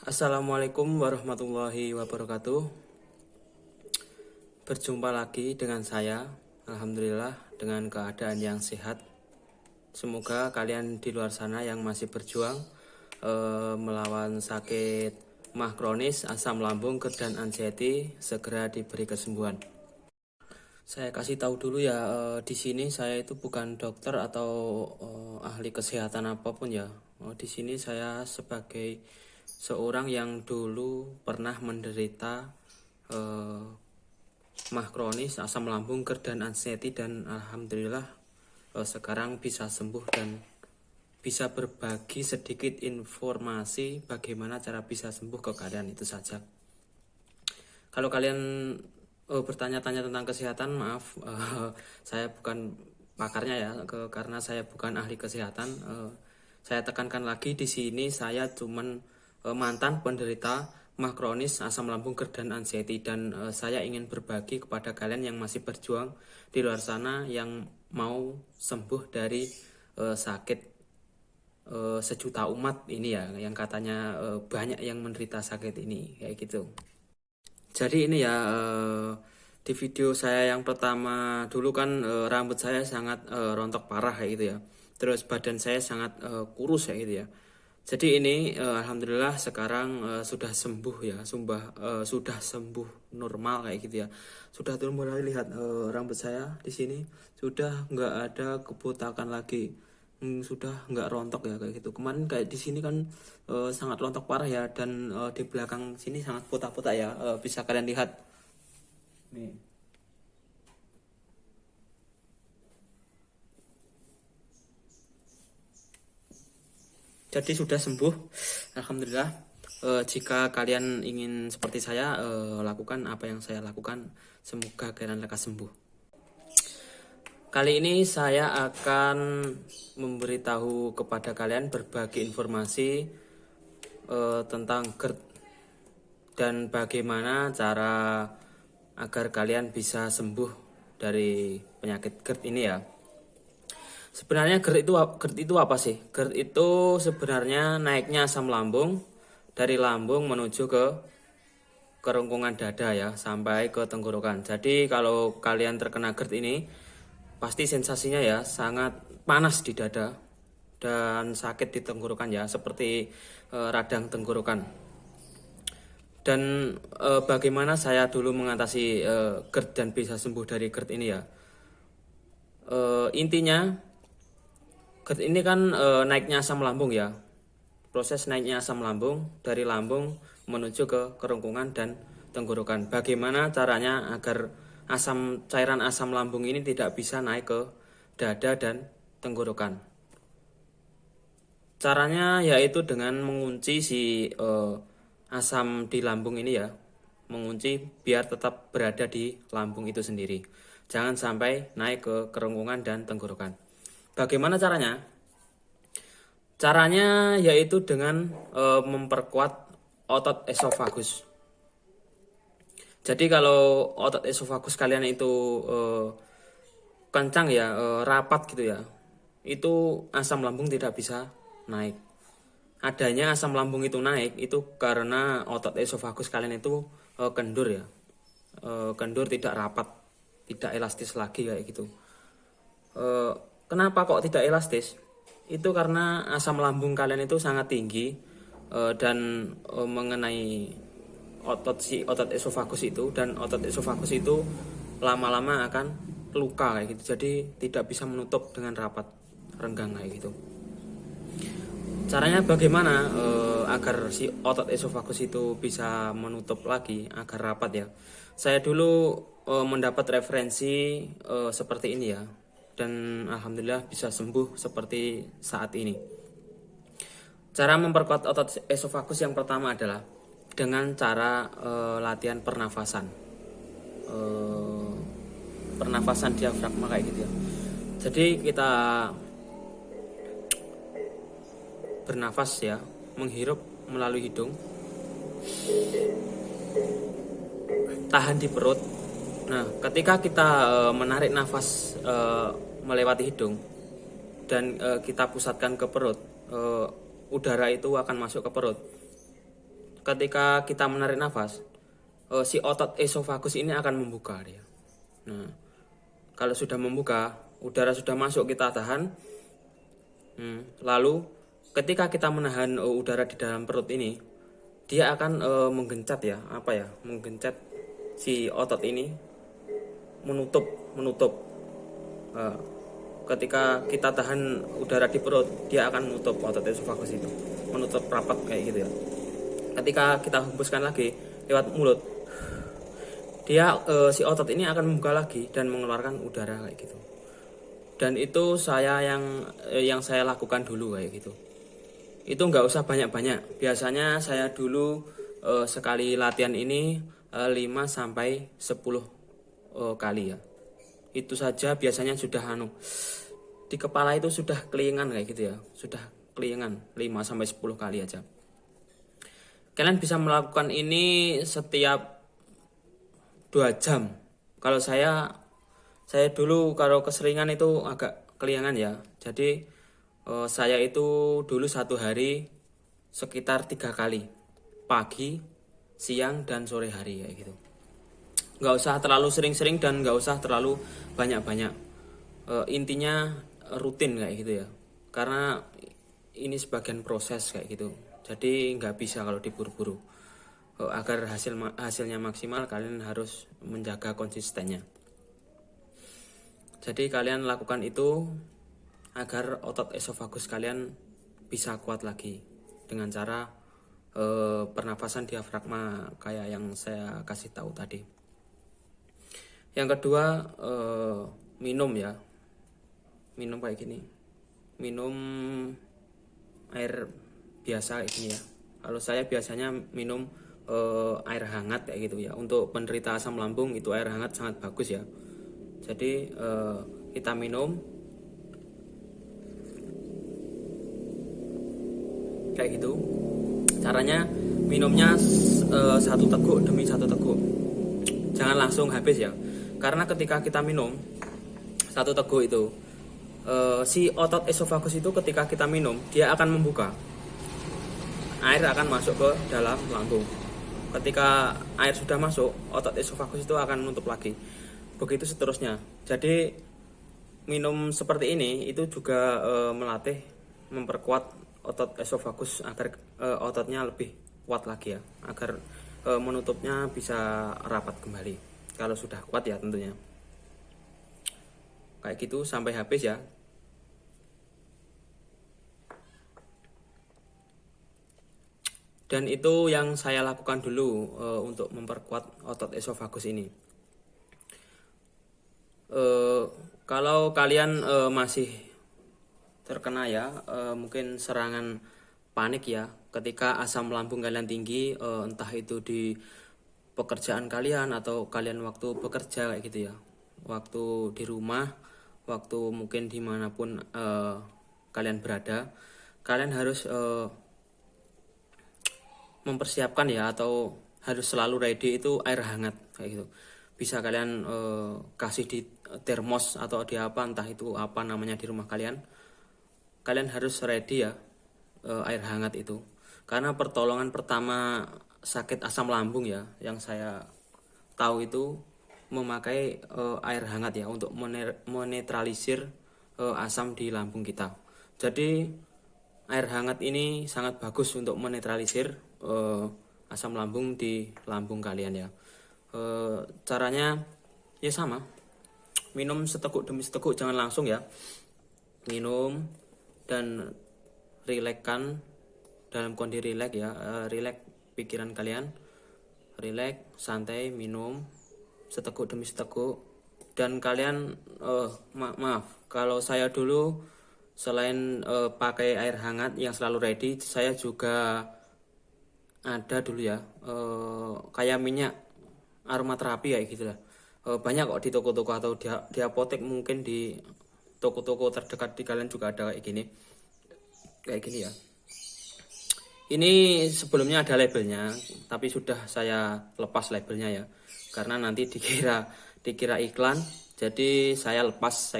Assalamualaikum warahmatullahi wabarakatuh. Berjumpa lagi dengan saya. Alhamdulillah dengan keadaan yang sehat. Semoga kalian di luar sana yang masih berjuang melawan sakit mah kronis, asam lambung, GERD dan anxiety segera diberi kesembuhan. Saya kasih tahu dulu ya, di sini saya itu bukan dokter atau ahli kesehatan apapun ya. Di sini saya sebagai seorang yang dulu pernah menderita mah kronis, asam lambung, GERD dan anxiety, dan alhamdulillah sekarang bisa sembuh dan bisa berbagi sedikit informasi bagaimana cara bisa sembuh ke kalian itu saja. Kalau kalian bertanya-tanya tentang kesehatan, maaf, saya bukan pakarnya ya, karena saya bukan ahli kesehatan. Saya tekankan lagi di sini saya cuman mantan penderita mah kronis, asam lambung, GERD dan anxiety, dan saya ingin berbagi kepada kalian yang masih berjuang di luar sana yang mau sembuh dari sakit sejuta umat ini ya, yang katanya banyak yang menderita sakit ini kayak gitu. Jadi ini ya, di video saya yang pertama dulu kan rambut saya sangat rontok parah kayak gitu ya. Terus badan saya sangat kurus kayak gitu ya. Jadi ini alhamdulillah sekarang sudah sembuh ya, sudah sembuh normal kayak gitu ya. Sudah tuh mulai lihat rambut saya di sini sudah nggak ada kebotakan lagi. Sudah nggak rontok ya kayak gitu. Kemarin kayak di sini kan sangat rontok parah ya, dan di belakang sini sangat botak-botak ya. Bisa kalian lihat nih. Jadi sudah sembuh, alhamdulillah. Jika kalian ingin seperti saya, lakukan apa yang saya lakukan. Semoga kalian lekas sembuh. Kali ini saya akan memberitahu kepada kalian berbagi informasi tentang GERD dan bagaimana cara agar kalian bisa sembuh dari penyakit GERD ini ya. Sebenarnya GERD itu apa sih? GERD itu sebenarnya naiknya asam lambung dari lambung menuju ke kerongkongan dada ya, sampai ke tenggorokan. Jadi kalau kalian terkena GERD ini, pasti sensasinya ya sangat panas di dada dan sakit di tenggorokan ya, seperti radang tenggorokan. Dan bagaimana saya dulu mengatasi GERD dan bisa sembuh dari GERD ini ya. Intinya GERD ini kan naiknya asam lambung ya. Proses naiknya asam lambung dari lambung menuju ke kerongkongan dan tenggorokan. Bagaimana caranya agar cairan asam lambung ini tidak bisa naik ke dada dan tenggorokan? Caranya yaitu dengan mengunci si asam di lambung ini ya, mengunci biar tetap berada di lambung itu sendiri. Jangan sampai naik ke kerongkongan dan tenggorokan. Bagaimana caranya? Caranya yaitu dengan memperkuat otot esofagus. Jadi kalau otot esofagus kalian itu kencang ya, rapat gitu ya, itu asam lambung tidak bisa naik. Adanya asam lambung itu naik itu karena otot esofagus kalian itu kendur ya, kendur, tidak rapat, tidak elastis lagi kayak gitu. Kenapa kok tidak elastis? Itu karena asam lambung kalian itu sangat tinggi dan mengenai otot esofagus itu, dan otot esofagus itu lama-lama akan luka kayak gitu. Jadi tidak bisa menutup dengan rapat, renggang kayak gitu. Caranya bagaimana agar si otot esofagus itu bisa menutup lagi agar rapat ya? Saya dulu mendapat referensi seperti ini ya, dan alhamdulillah bisa sembuh seperti saat ini. Cara memperkuat otot esofagus yang pertama adalah dengan cara latihan pernafasan, pernafasan diafragma kayak gitu ya. Jadi kita bernafas ya, menghirup melalui hidung, tahan di perut. Nah, ketika kita menarik nafas melewati hidung dan kita pusatkan ke perut, udara itu akan masuk ke perut. ketika kita menarik nafas, si otot esofagus ini akan membuka dia. Nah, kalau sudah membuka, udara sudah masuk, kita tahan. Lalu ketika kita menahan udara di dalam perut ini, dia akan menggencet ya, menggencet si otot ini, menutup. Ketika kita tahan udara di perut, dia akan menutup otot esofagus itu, menutup rapat kayak gitu ya. Ketika kita hembuskan lagi lewat mulut, dia si otot ini akan membuka lagi dan mengeluarkan udara kayak gitu. Dan itu yang saya lakukan dulu kayak gitu. Itu nggak usah banyak-banyak. Biasanya saya dulu sekali latihan ini 5-10 kali ya. Itu saja biasanya sudah di kepala itu sudah kelingan kayak gitu ya. Sudah kelingan 5-10 kali aja. Kalian bisa melakukan ini setiap 2 jam. Kalau saya dulu kalau keseringan itu agak kelingan ya. Jadi saya itu dulu 1 hari sekitar 3 kali. Pagi, siang, dan sore hari kayak gitu. Nggak usah terlalu sering-sering dan nggak usah terlalu banyak-banyak. Intinya rutin kayak gitu ya. Karena ini sebagian proses kayak gitu. Jadi nggak bisa kalau diburu-buru. Agar hasilnya maksimal, kalian harus menjaga konsistennya. Jadi kalian lakukan itu agar otot esofagus kalian bisa kuat lagi dengan cara pernafasan diafragma kayak yang saya kasih tahu tadi. Yang kedua, minum ya. Minum kayak gini. Minum air biasa kayak gini ya. Kalau saya biasanya minum air hangat kayak gitu ya. Untuk penderita asam lambung itu air hangat sangat bagus ya. Jadi kita minum kayak gitu. Caranya minumnya 1 teguk demi 1 teguk. Jangan langsung habis ya. Karena ketika kita minum 1 teguk itu, si otot esofagus itu ketika kita minum, dia akan membuka. Air akan masuk ke dalam lambung. Ketika air sudah masuk, otot esofagus itu akan menutup lagi. Begitu seterusnya. Jadi minum seperti ini itu juga memperkuat otot esofagus agar ototnya lebih kuat lagi ya, agar menutupnya bisa rapat kembali. Kalau sudah kuat ya tentunya. Kayak gitu sampai habis ya. Dan itu yang saya lakukan dulu untuk memperkuat otot esofagus ini. Kalau kalian masih terkena ya, mungkin serangan panik ya, ketika asam lambung kalian tinggi, entah itu di pekerjaan kalian atau kalian waktu bekerja kayak gitu ya, waktu di rumah, waktu mungkin dimanapun kalian berada, kalian harus mempersiapkan ya, atau harus selalu ready itu air hangat kayak gitu. Bisa kalian kasih di termos atau di apa, entah itu apa namanya di rumah kalian. Kalian harus ready ya air hangat itu. Karena pertolongan pertama sakit asam lambung ya, yang saya tahu itu memakai air hangat ya, untuk menetralisir asam di lambung kita. Jadi air hangat ini sangat bagus untuk menetralisir asam lambung di lambung kalian ya. Caranya ya sama, minum seteguk demi seteguk, jangan langsung ya. Minum dan rilekskan dalam kondisi rileks ya, rileks pikiran kalian, rileks, santai, minum seteguk demi seteguk. Dan kalian maaf, kalau saya dulu selain pakai air hangat yang selalu ready, saya juga ada dulu ya kayak minyak aromaterapi kayak gitu lah. Banyak kok di toko-toko atau di apotek, mungkin di toko-toko terdekat di kalian juga ada kayak gini ya. Ini sebelumnya ada labelnya, tapi sudah saya lepas labelnya ya, karena nanti dikira iklan. Jadi saya lepas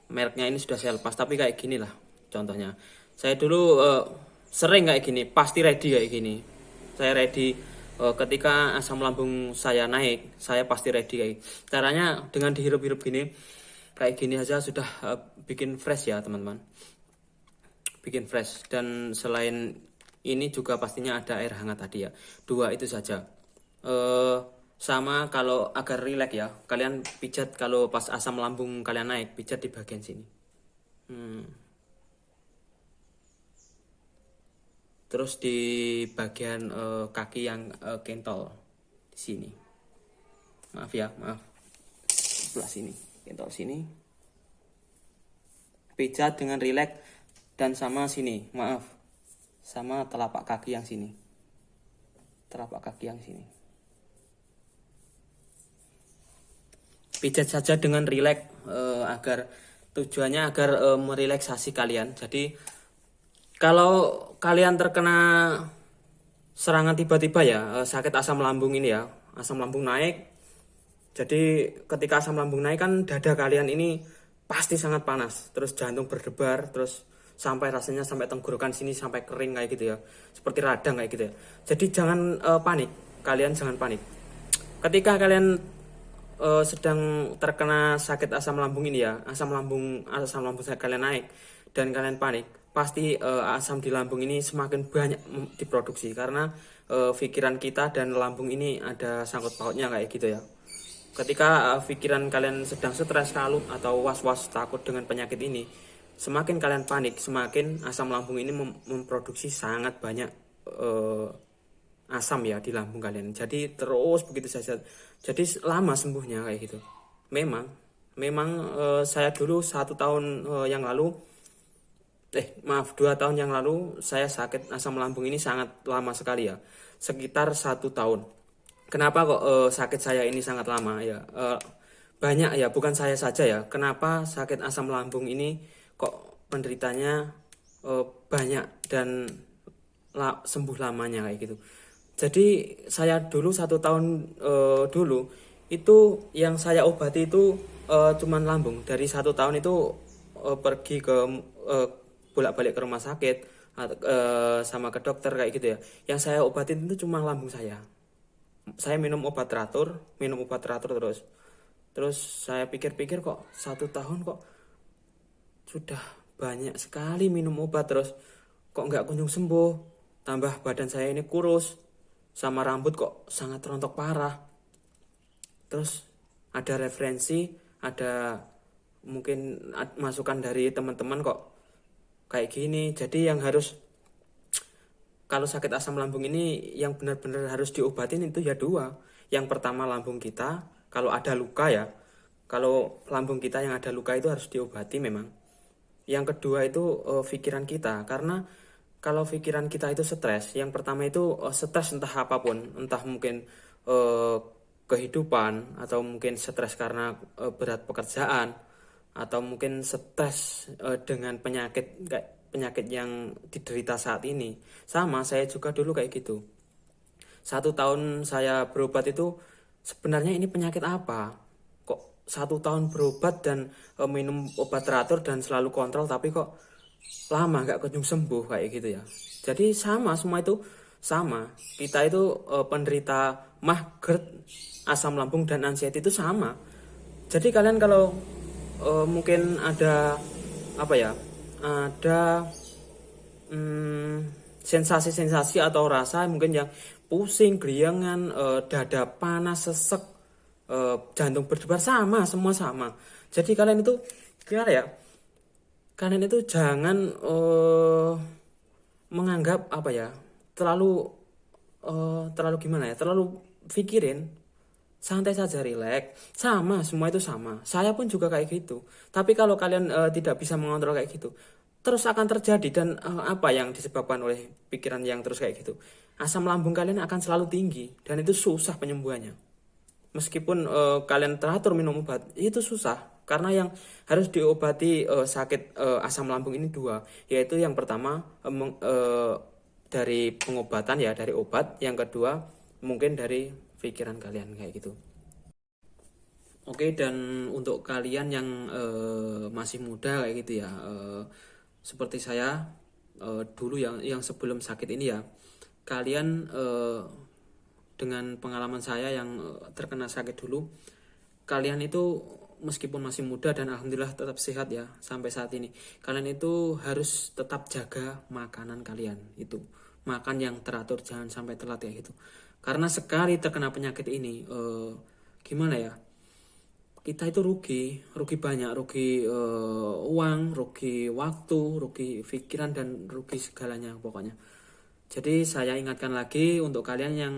mereknya ini sudah saya lepas, tapi kayak gini lah contohnya. Saya dulu sering kayak gini, pasti ready kayak gini. Saya ready ketika asam lambung saya naik, saya pasti ready kayak gini. Caranya dengan dihirup-hirup gini, kayak gini aja sudah bikin fresh ya teman-teman. Bikin fresh. Dan selain ini juga pastinya ada air hangat tadi ya. Dua itu saja. Sama kalau agar rileks ya, kalian pijat kalau pas asam lambung kalian naik, pijat di bagian sini. Terus di bagian kaki yang kentol di sini. Maaf ya, maaf. Sebelah sini, kentol sini. Pijat dengan rileks dan sama sini, maaf. Sama telapak kaki yang sini. Telapak kaki yang sini. Pijat saja dengan rileks agar tujuannya agar merelaksasi kalian. Jadi kalau kalian terkena serangan tiba-tiba ya, sakit asam lambung ini ya, asam lambung naik. Jadi ketika asam lambung naik kan dada kalian ini pasti sangat panas, terus jantung berdebar, terus sampai rasanya sampai tenggorokan sini sampai kering kayak gitu ya, seperti radang kayak gitu ya. Jadi jangan panik, kalian jangan panik. Ketika kalian sedang terkena sakit asam lambung ini ya, asam lambung kalian naik dan kalian panik, pasti asam di lambung ini semakin banyak diproduksi karena pikiran kita dan lambung ini ada sangkut pautnya kayak gitu ya. Ketika pikiran kalian sedang stres kalut atau was-was takut dengan penyakit ini, semakin kalian panik, semakin asam lambung ini memproduksi sangat banyak asam ya di lambung kalian. Jadi terus begitu saja. Jadi lama sembuhnya kayak gitu. Memang saya dulu 1 tahun yang lalu, 2 tahun yang lalu saya sakit asam lambung ini sangat lama sekali ya, sekitar 1 tahun. Kenapa kok sakit saya ini sangat lama ya? Banyak ya, bukan saya saja ya. Kenapa sakit asam lambung ini kok penderitanya banyak dan sembuh lamanya kayak gitu. Jadi saya dulu 1 tahun dulu itu yang saya obati itu cuman lambung. Dari 1 tahun itu pergi ke bolak-balik ke rumah sakit sama ke dokter kayak gitu ya. Yang saya obatin itu cuma lambung saya. Saya minum obat teratur terus. Terus saya pikir-pikir kok 1 tahun kok sudah banyak sekali minum obat terus kok nggak kunjung sembuh. Tambah badan saya ini kurus, sama rambut kok sangat rontok parah. Terus ada referensi, ada mungkin masukan dari teman-teman kok kayak gini. Jadi yang harus, kalau sakit asam lambung ini yang benar-benar harus diobatin itu ya dua. Yang pertama lambung kita, kalau ada luka ya, kalau lambung kita yang ada luka itu harus diobati memang. Yang kedua itu pikiran kita, karena kalau pikiran kita itu stres, yang pertama itu stres entah apapun, entah mungkin kehidupan, atau mungkin stres karena berat pekerjaan, atau mungkin stres dengan penyakit yang diderita saat ini. Sama, saya juga dulu kayak gitu. 1 tahun saya berobat itu sebenarnya ini penyakit apa? Kok 1 tahun berobat dan minum obat teratur dan selalu kontrol, tapi kok lama nggak kunjung sembuh kayak gitu ya. Jadi sama, semua itu sama. Kita itu penderita MAH, GERD, asam lambung dan anxiety itu sama. Jadi kalian kalau mungkin ada apa ya, ada sensasi-sensasi atau rasa mungkin yang pusing, geriangan, dada panas, sesek, jantung berdebar, semua sama. Jadi kalian itu gimana ya? Kalian itu jangan menganggap apa ya, terlalu gimana ya, terlalu pikirin. Santai saja, rileks. Sama, semua itu sama. Saya pun juga kayak gitu. Tapi kalau kalian tidak bisa mengontrol kayak gitu, terus akan terjadi. Dan apa yang disebabkan oleh pikiran yang terus kayak gitu, asam lambung kalian akan selalu tinggi dan itu susah penyembuhannya. Meskipun kalian teratur minum obat, itu susah. Karena yang harus diobati sakit asam lambung ini dua, yaitu yang pertama dari pengobatan ya, dari obat. Yang kedua mungkin dari pikiran kalian kayak gitu. Oke, dan untuk kalian yang masih muda kayak gitu ya, seperti saya dulu yang sebelum sakit ini ya, kalian dengan pengalaman saya yang terkena sakit dulu, kalian itu meskipun masih muda dan alhamdulillah tetap sehat ya sampai saat ini, kalian itu harus tetap jaga makanan kalian itu, makan yang teratur, jangan sampai telat ya gitu. Karena sekali terkena penyakit ini, gimana ya, kita itu rugi banyak, rugi uang, rugi waktu, rugi pikiran, dan rugi segalanya pokoknya. Jadi saya ingatkan lagi untuk kalian yang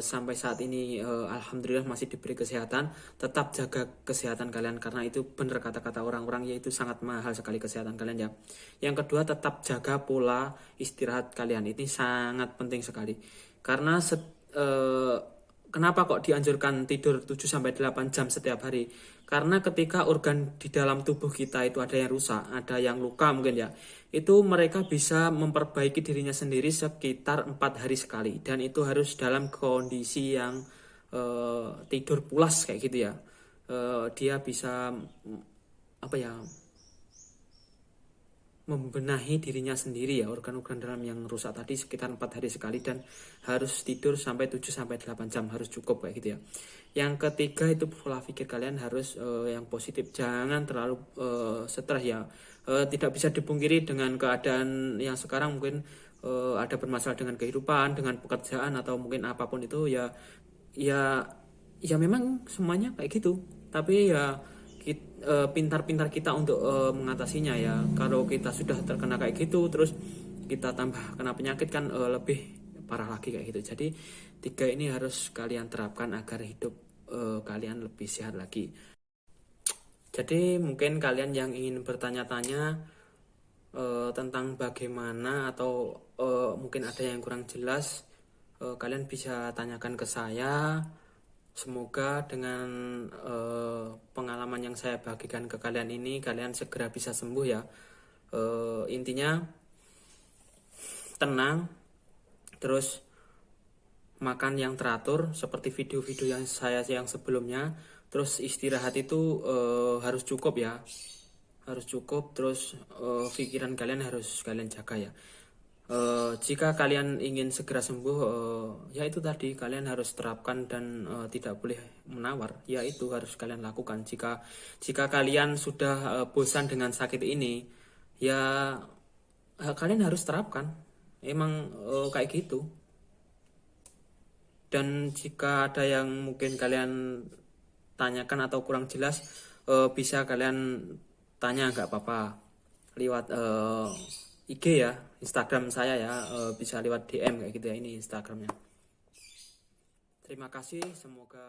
sampai saat ini alhamdulillah masih diberi kesehatan, tetap jaga kesehatan kalian, karena itu benar kata-kata orang-orang, yaitu sangat mahal sekali kesehatan kalian ya. Yang kedua, tetap jaga pola istirahat kalian, ini sangat penting sekali. Karena kenapa kok dianjurkan tidur 7 sampai 8 jam setiap hari? Karena ketika organ di dalam tubuh kita itu ada yang rusak, ada yang luka mungkin ya, itu mereka bisa memperbaiki dirinya sendiri sekitar 4 hari sekali, dan itu harus dalam kondisi yang tidur pulas kayak gitu ya. Dia bisa apa ya, membenahi dirinya sendiri ya, organ-organ dalam yang rusak tadi sekitar 4 hari sekali, dan harus tidur sampai 7 sampai 8 jam, harus cukup kayak gitu ya. Yang ketiga itu pola pikir kalian harus yang positif, jangan terlalu stres ya. Tidak bisa dipungkiri dengan keadaan yang sekarang, mungkin ada bermasalah dengan kehidupan, dengan pekerjaan, atau mungkin apapun itu ya, ya ya memang semuanya kayak gitu, tapi ya pintar-pintar kita untuk mengatasinya ya. Kalau kita sudah terkena kayak gitu, terus kita tambah kena penyakit kan lebih parah lagi kayak gitu. Jadi 3 ini harus kalian terapkan agar hidup kalian lebih sehat lagi. Jadi mungkin kalian yang ingin bertanya-tanya tentang bagaimana, atau mungkin ada yang kurang jelas, kalian bisa tanyakan ke saya. Semoga dengan pengalaman yang saya bagikan ke kalian ini, kalian segera bisa sembuh ya. Intinya tenang, terus makan yang teratur seperti video-video yang saya yang sebelumnya. Terus istirahat itu harus cukup ya, harus cukup. Terus pikiran kalian harus kalian jaga ya. Jika kalian ingin segera sembuh, ya itu tadi, kalian harus terapkan dan tidak boleh menawar, ya itu harus kalian lakukan. Jika kalian sudah bosan dengan sakit ini, ya kalian harus terapkan, emang kayak gitu. Dan jika ada yang mungkin kalian tanyakan atau kurang jelas, bisa kalian tanya, nggak apa-apa, lewat IG ya, Instagram saya ya, bisa lewat DM kayak gitu ya, ini Instagramnya. Terima kasih, semoga